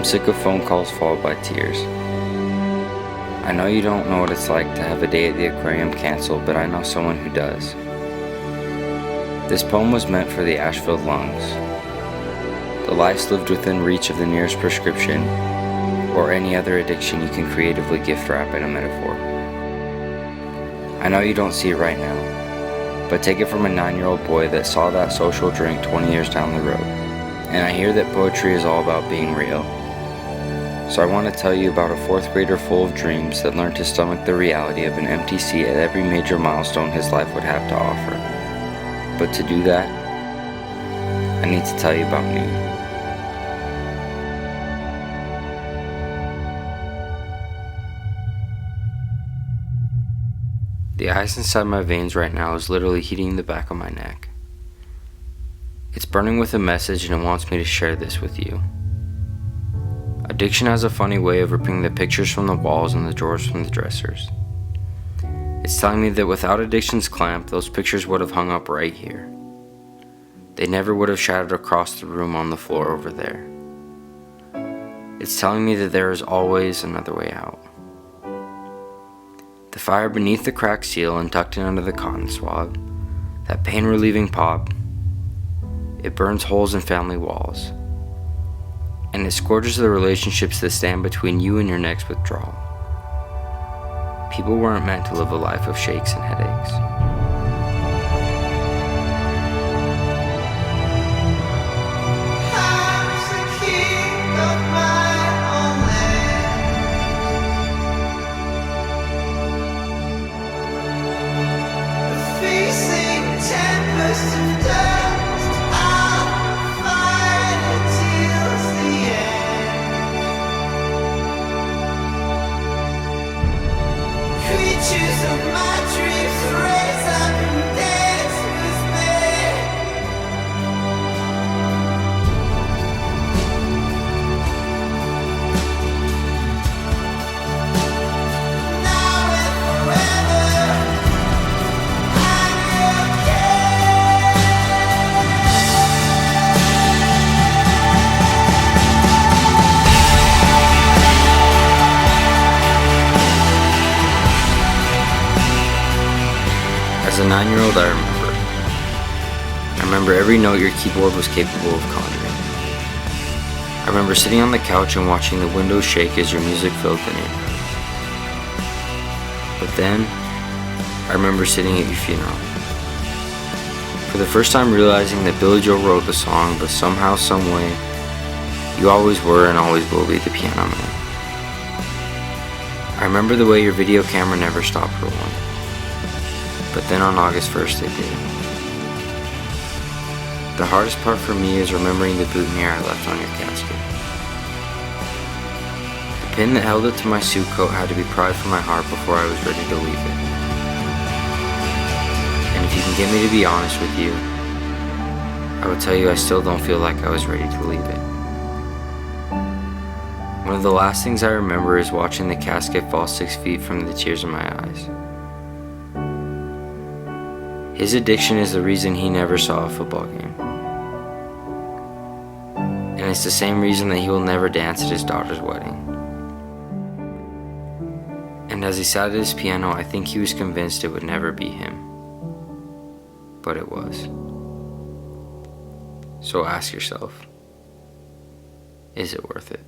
I'm sick of phone calls followed by tears. I know you don't know what it's like to have a day at the aquarium canceled, but I know someone who does. This poem was meant for the ash-filled lungs, the lives lived within reach of the nearest prescription, or any other addiction you can creatively gift wrap in a metaphor. I know you don't see it right now, but take it from a 9-year-old boy that saw that social drink 20 years down the road. And I hear that poetry is all about being real. So I want to tell you about a 4th grader full of dreams that learned to stomach the reality of an empty seat at every major milestone his life would have to offer. But to do that, I need to tell you about Nude. The ice inside my veins right now is literally heating the back of my neck. It's burning with a message and it wants me to share this with you. Addiction has a funny way of ripping the pictures from the walls and the drawers from the dressers. It's telling me that without addiction's clamp, those pictures would have hung up right here. They never would have shattered across the room on the floor over there. It's telling me that there is always another way out. The fire beneath the cracked seal and tucked in under the cotton swab, that pain-relieving pop, it burns holes in family walls. And it scorches the relationships that stand between you and your next withdrawal. People weren't meant to live a life of shakes and headaches. Creatures of my dreams raise up and dance with me. Now and forever, I'm As a 9-year-old, I remember every note your keyboard was capable of conjuring. I remember sitting on the couch and watching the windows shake as your music filled the neighborhood. But then, I remember sitting at your funeral. For the first time realizing that Billy Joel wrote the song, but somehow, some way, you always were and always will be the piano man. I remember the way your video camera never stopped rolling. But then on August 1st it did. The hardest part for me is remembering the boutonniere I left on your casket. The pin that held it to my suit coat had to be pried from my heart before I was ready to leave it. And if you can get me to be honest with you, I would tell you I still don't feel like I was ready to leave it. One of the last things I remember is watching the casket fall 6 feet from the tears in my eyes. His addiction is the reason he never saw a football game. And it's the same reason that he will never dance at his daughter's wedding. And as he sat at his piano, I think he was convinced it would never be him. But it was. So ask yourself, is it worth it?